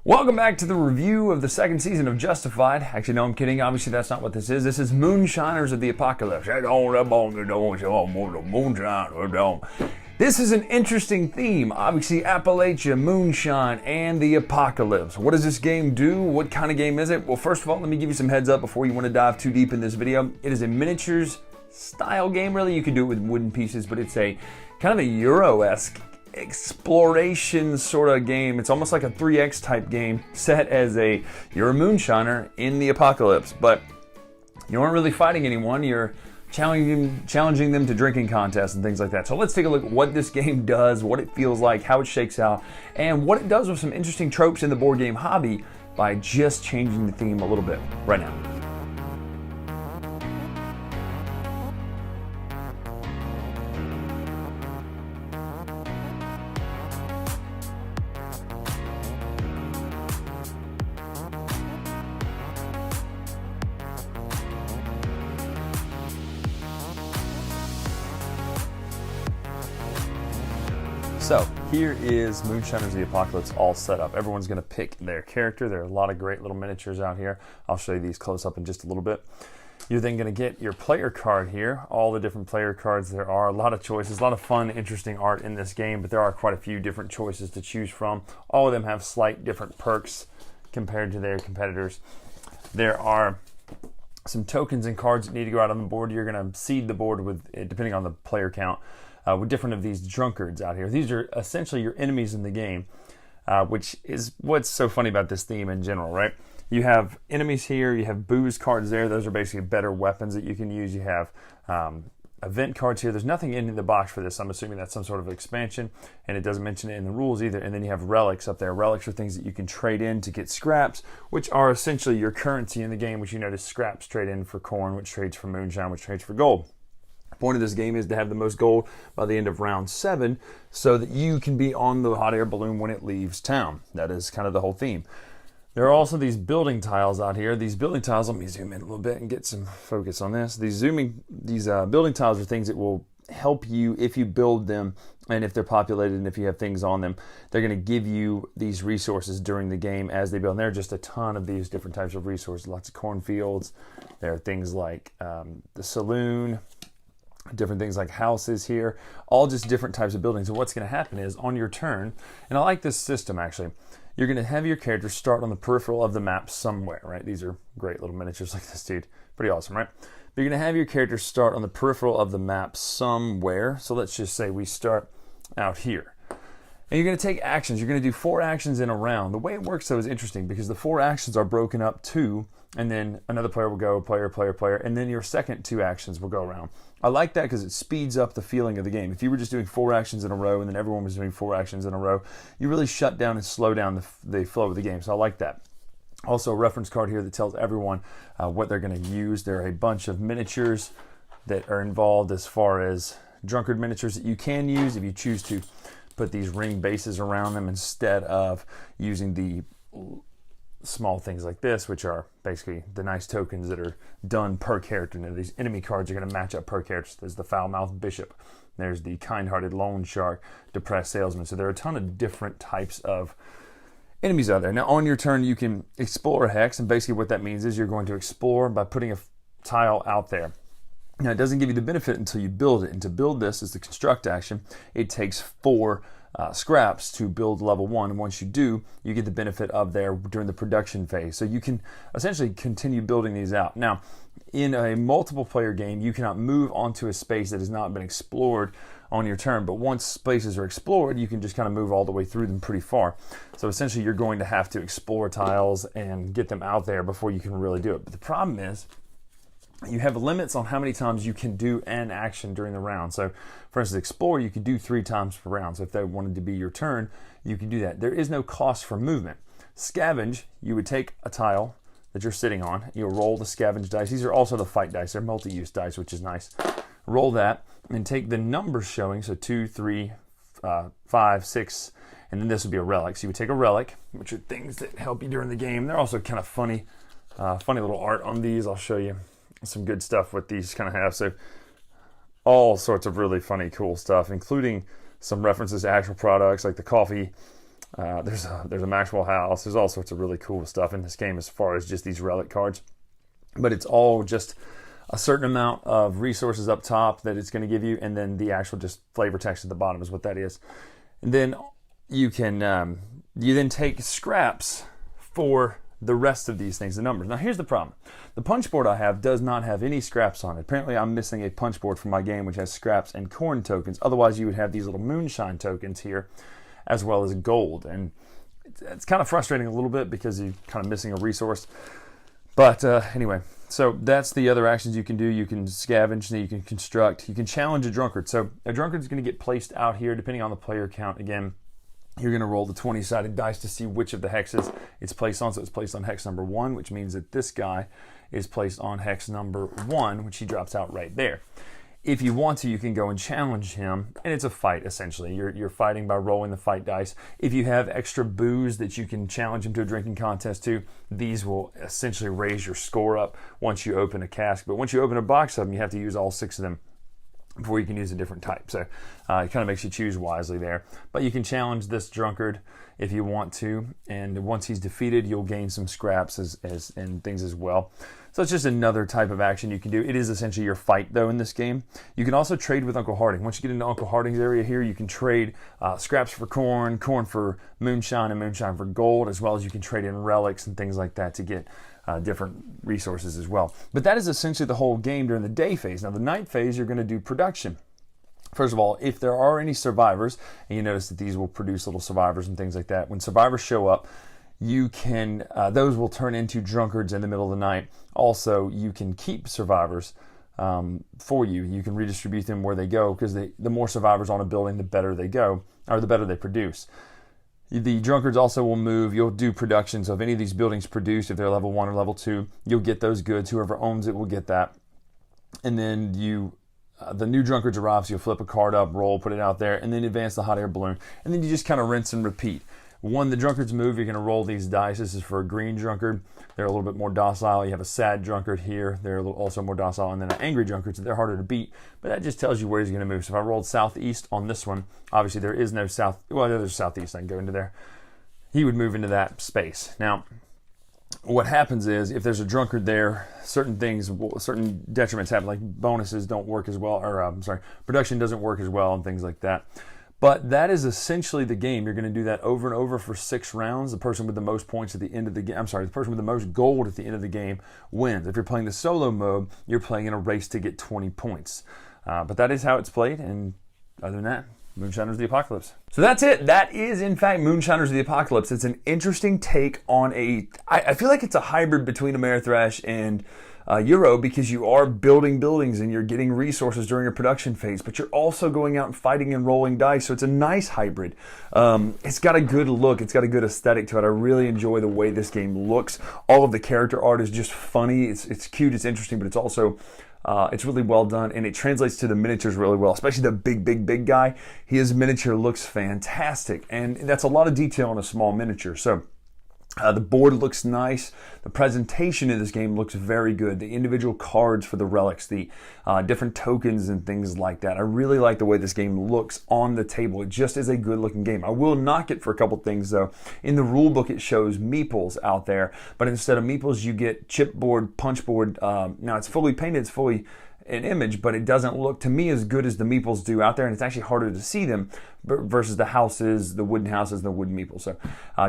Welcome back to the review of the second season of Justified. Actually, no, I'm kidding. Obviously, that's not what this is. This is Moonshiners of the Apocalypse. This is an interesting theme. Obviously, Appalachia, moonshine, and the apocalypse. What does this game do? What kind of game is it? Well, first of all, let me give you some heads up before you want to dive too deep in this video. It is a miniatures style game, really. You can do it with wooden pieces, but it's a kind of a Euro-esque exploration sort of game. It's almost like a 3X type game set as you're a moonshiner in the apocalypse, but you aren't really fighting anyone. You're challenging them to drinking contests and things like that. So let's take a look at what this game does, what it feels like, how it shakes out, and what it does with some interesting tropes in the board game hobby by just changing the theme a little bit right now. So here is Moonshiners of the Apocalypse all set up. Everyone's going to pick their character. There are a lot of great little miniatures out here. I'll show you these close up in just a little bit. You're then going to get your player card here, all the different player cards. There are a lot of choices, a lot of fun, interesting art in this game, but there are quite a few different choices to choose from. All of them have slight different perks compared to their competitors. There are some tokens and cards that need to go out on the board. You're going to seed the board with, depending on the player count, with different of these drunkards out here. These are essentially your enemies in the game, which is what's so funny about this theme in general, right? You have enemies here, you have booze cards there. Those are basically better weapons that you can use. You have event cards here. There's nothing in the box for this. I'm assuming that's some sort of expansion, and it doesn't mention it in the rules either. And then you have relics up there. Relics are things that you can trade in to get scraps, which are essentially your currency in the game, which you notice scraps trade in for corn, which trades for moonshine, which trades for gold. The point of this game is to have the most gold by the end of round 7 so that you can be on the hot air balloon when it leaves town. That is kind of the whole theme. There are also these building tiles out here. These building tiles, let me zoom in a little bit and get some focus on this. These building tiles are things that will help you if you build them and if they're populated and if you have things on them. They're going to give you these resources during the game as they build. And there are just a ton of these different types of resources. Lots of cornfields. There are things like the saloon, different things like houses here, all just different types of buildings. And what's going to happen is on your turn, and I like this system actually, you're going to have your character start on the peripheral of the map somewhere, right? These are great little miniatures like this, dude. Pretty awesome, right? But you're going to have your character start on the peripheral of the map somewhere. So let's just say we start out here. And you're going to take actions. You're going to do 4 actions in a round. The way it works, though, is interesting because the 4 actions are broken up too, and then another player will go, player, and then your second 2 actions will go around. I like that because it speeds up the feeling of the game. If you were just doing 4 actions in a row and then everyone was doing 4 actions in a row, you really shut down and slow down the flow of the game. So I like that. Also, a reference card here that tells everyone what they're going to use. There are a bunch of miniatures that are involved as far as drunkard miniatures that you can use if you choose to put these ring bases around them instead of using the small things like this, which are basically the nice tokens that are done per character. Now, these enemy cards are going to match up per character. There's the foul-mouthed bishop. There's the kind-hearted loan shark, depressed salesman. So there are a ton of different types of enemies out there. Now, on your turn, you can explore a hex, and basically what that means is you're going to explore by putting a tile out there. Now, it doesn't give you the benefit until you build it, and to build this is the construct action. It takes 4 scraps to build level 1, and once you do, you get the benefit of there during the production phase. So you can essentially continue building these out. Now, in a multiple player game, you cannot move onto a space that has not been explored on your turn, but once spaces are explored, you can just kind of move all the way through them pretty far. So essentially, you're going to have to explore tiles and get them out there before you can really do it. But the problem is, you have limits on how many times you can do an action during the round. So, for instance, explore, you can do 3 times per round. So if that wanted to be your turn, you can do that. There is no cost for movement. Scavenge, you would take a tile that you're sitting on. You'll roll the scavenge dice. These are also the fight dice. They're multi-use dice, which is nice. Roll that and take the numbers showing. So 2, 3, 5, 6, and then this would be a relic. So you would take a relic, which are things that help you during the game. They're also kind of funny little art on these. I'll show you some good stuff what these kind of have. So all sorts of really funny, cool stuff, including some references to actual products like the coffee There's a Maxwell house. There's all sorts of really cool stuff in this game as far as just these relic cards. But it's all just a certain amount of resources up top that it's going to give you, and then the actual just flavor text at the bottom is what that is. And then you can you then take scraps for the rest of these things, the numbers. Now here's the problem. The punch board I have does not have any scraps on it. Apparently I'm missing a punch board from my game which has scraps and corn tokens. Otherwise you would have these little moonshine tokens here as well as gold. And it's kind of frustrating a little bit because you're kind of missing a resource. But anyway, so that's the other actions you can do. You can scavenge, you can construct, you can challenge a drunkard. So a drunkard is going to get placed out here depending on the player count. Again, you're going to roll the 20-sided dice to see which of the hexes it's placed on. So it's placed on hex number 1, which means that this guy is placed on hex number 1, which he drops out right there. If you want to, you can go and challenge him, and it's a fight, essentially. You're fighting by rolling the fight dice. If you have extra booze that you can challenge him to a drinking contest to, these will essentially raise your score up once you open a cask. But once you open a box of them, you have to use all 6 of them before you can use a different type. So it kind of makes you choose wisely there. But you can challenge this drunkard if you want to, and once he's defeated, you'll gain some scraps and things as well. So it's just another type of action you can do. It is essentially your fight, though, in this game. You can also trade with Uncle Harding. Once you get into Uncle Harding's area here, you can trade scraps for corn, corn for moonshine, and moonshine for gold, as well as you can trade in relics and things like that to get different resources as well. But that is essentially the whole game during the day phase. Now, the night phase, you're going to do production. First of all, if there are any survivors, and you notice that these will produce little survivors and things like that, when survivors show up, you can those will turn into drunkards in the middle of the night. Also, you can keep survivors for you. You can redistribute them where they go, because the more survivors on a building, the better they go, or the better they produce. The drunkards also will move. You'll do production. So if any of these buildings produce, if they're level 1 or level 2, you'll get those goods. Whoever owns it will get that. And then the new drunkards arrive, so you'll flip a card up, roll, put it out there, and then advance the hot air balloon. And then you just kind of rinse and repeat. When the drunkards move, you're going to roll these dice. This is for a green drunkard. They're a little bit more docile. You have a sad drunkard here. They're also more docile. And then an angry drunkard, so they're harder to beat. But that just tells you where he's going to move. So if I rolled southeast on this one, obviously there is no south. Well, there's southeast. I can go into there. He would move into that space. Now, what happens is if there's a drunkard there, certain detriments happen, like bonuses don't work as well, or production doesn't work as well and things like that. But that is essentially the game. You're going to do that over and over for 6 rounds. The person with the most points at the end of the game, the person with the most gold at the end of the game wins. If you're playing the solo mode, you're playing in a race to get 20 points. But that is how it's played, and other than that, Moonshiners of the Apocalypse. So that's it. That is, in fact, Moonshiners of the Apocalypse. It's an interesting take on I feel like it's a hybrid between Amerithrash and Euro, because you are building buildings and you're getting resources during a production phase, but you're also going out and fighting and rolling dice. So it's a nice hybrid. It's got a good look. It's got a good aesthetic to it. I really enjoy the way this game looks. All of the character art is just funny. It's cute. It's interesting, but it's also it's really well done, and it translates to the miniatures really well, especially the big guy. His miniature looks fantastic, and that's a lot of detail on a small miniature. So the board looks nice. The presentation of this game looks very good. The individual cards for the relics, the different tokens and things like that. I really like the way this game looks on the table. It just is a good looking game. I will knock it for a couple things though. In the rule book it shows meeples out there, but instead of meeples you get chipboard, punchboard. Now it's fully painted, it's fully an image, but it doesn't look to me as good as the meeples do out there, and it's actually harder to see them versus the houses, the wooden houses, and the wooden meeples. So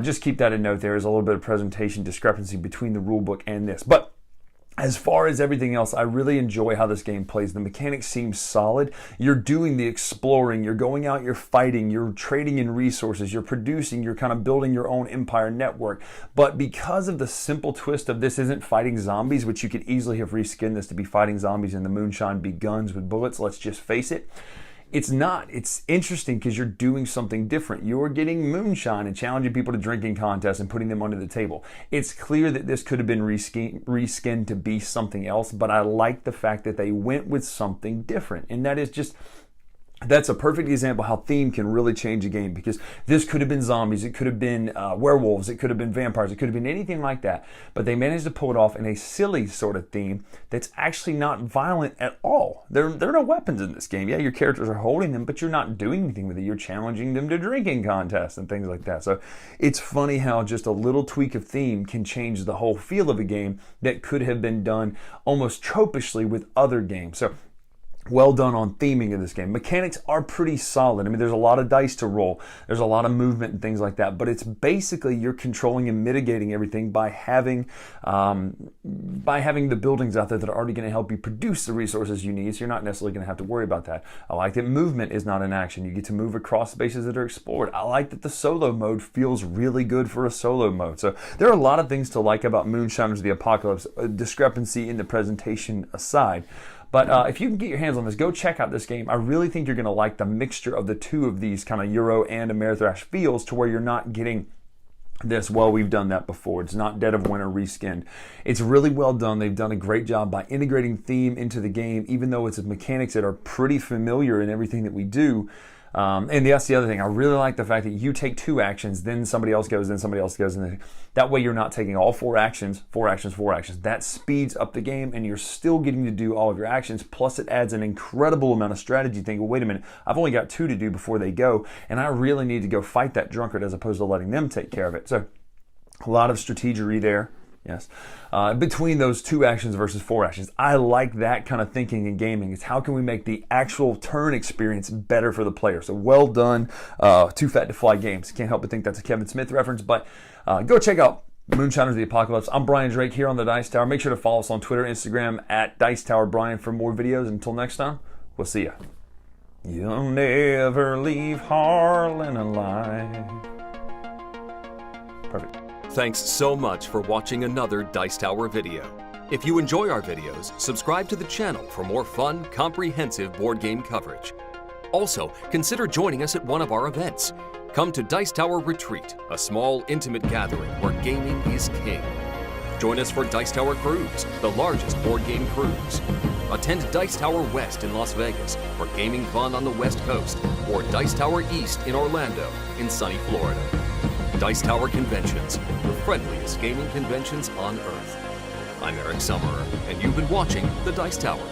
just keep that in note. There is a little bit of presentation discrepancy between the rule book and this. But as far as everything else, I really enjoy how this game plays. The mechanics seem solid. You're doing the exploring, you're going out, you're fighting, you're trading in resources, you're producing, you're kind of building your own empire network. But because of the simple twist of this isn't fighting zombies, which you could easily have reskinned this to be fighting zombies and the moonshine be guns with bullets, let's just face it. It's not. It's interesting because you're doing something different. You're getting moonshine and challenging people to drinking contests and putting them under the table. It's clear that this could have been reskinned to be something else, but I like the fact that they went with something different. And that is just That's a perfect example how theme can really change a game, because this could have been zombies, it could have been werewolves, it could have been vampires, it could have been anything like that. But they managed to pull it off in a silly sort of theme that's actually not violent at all. There are no weapons in this game. Yeah, your characters are holding them, but you're not doing anything with it. You're challenging them to drinking contests and things like that. So it's funny how just a little tweak of theme can change the whole feel of a game that could have been done almost tropishly with other games. So well done on theming of this game. Mechanics are pretty solid. I mean, there's a lot of dice to roll. There's a lot of movement and things like that. But it's basically you're controlling and mitigating everything by having the buildings out there that are already going to help you produce the resources you need. So you're not necessarily going to have to worry about that. I like that movement is not an action. You get to move across spaces that are explored. I like that the solo mode feels really good for a solo mode. So there are a lot of things to like about Moonshiners of the Apocalypse, discrepancy in the presentation aside. But if you can get your hands on this, go check out this game. I really think you're going to like the mixture of the two of these kind of Euro and Ameritrash feels, to where you're not getting this, well, we've done that before. It's not Dead of Winter reskinned. It's really well done. They've done a great job by integrating theme into the game, even though it's mechanics that are pretty familiar in everything that we do. And that's the other thing. I really like the fact that you take 2 actions, then somebody else goes, then somebody else goes, and then that way you're not taking all 4 actions, 4 actions, 4 actions. That speeds up the game, and you're still getting to do all of your actions. Plus, it adds an incredible amount of strategy. Think, well, wait a minute, I've only got 2 to do before they go, and I really need to go fight that drunkard as opposed to letting them take care of it. So, a lot of strategery there. Yes. Between those 2 actions versus 4 actions. I like that kind of thinking in gaming. It's how can we make the actual turn experience better for the player. So well done, Too Fat to Fly Games. Can't help but think that's a Kevin Smith reference, but go check out Moonshiners of the Apocalypse. I'm Bryan Drake here on the Dice Tower. Make sure to follow us on Twitter, Instagram at Dice Tower Bryan for more videos. Until next time, we'll see ya. You'll never leave Harlan alive. Perfect. Thanks so much for watching another Dice Tower video. If you enjoy our videos, subscribe to the channel for more fun, comprehensive board game coverage. Also, consider joining us at one of our events. Come to Dice Tower Retreat, a small, intimate gathering where gaming is king. Join us for Dice Tower Cruise, the largest board game cruise. Attend Dice Tower West in Las Vegas for gaming fun on the West Coast, or Dice Tower East in Orlando in sunny Florida. Dice Tower Conventions, the friendliest gaming conventions on Earth. I'm Eric Summerer, and you've been watching The Dice Tower.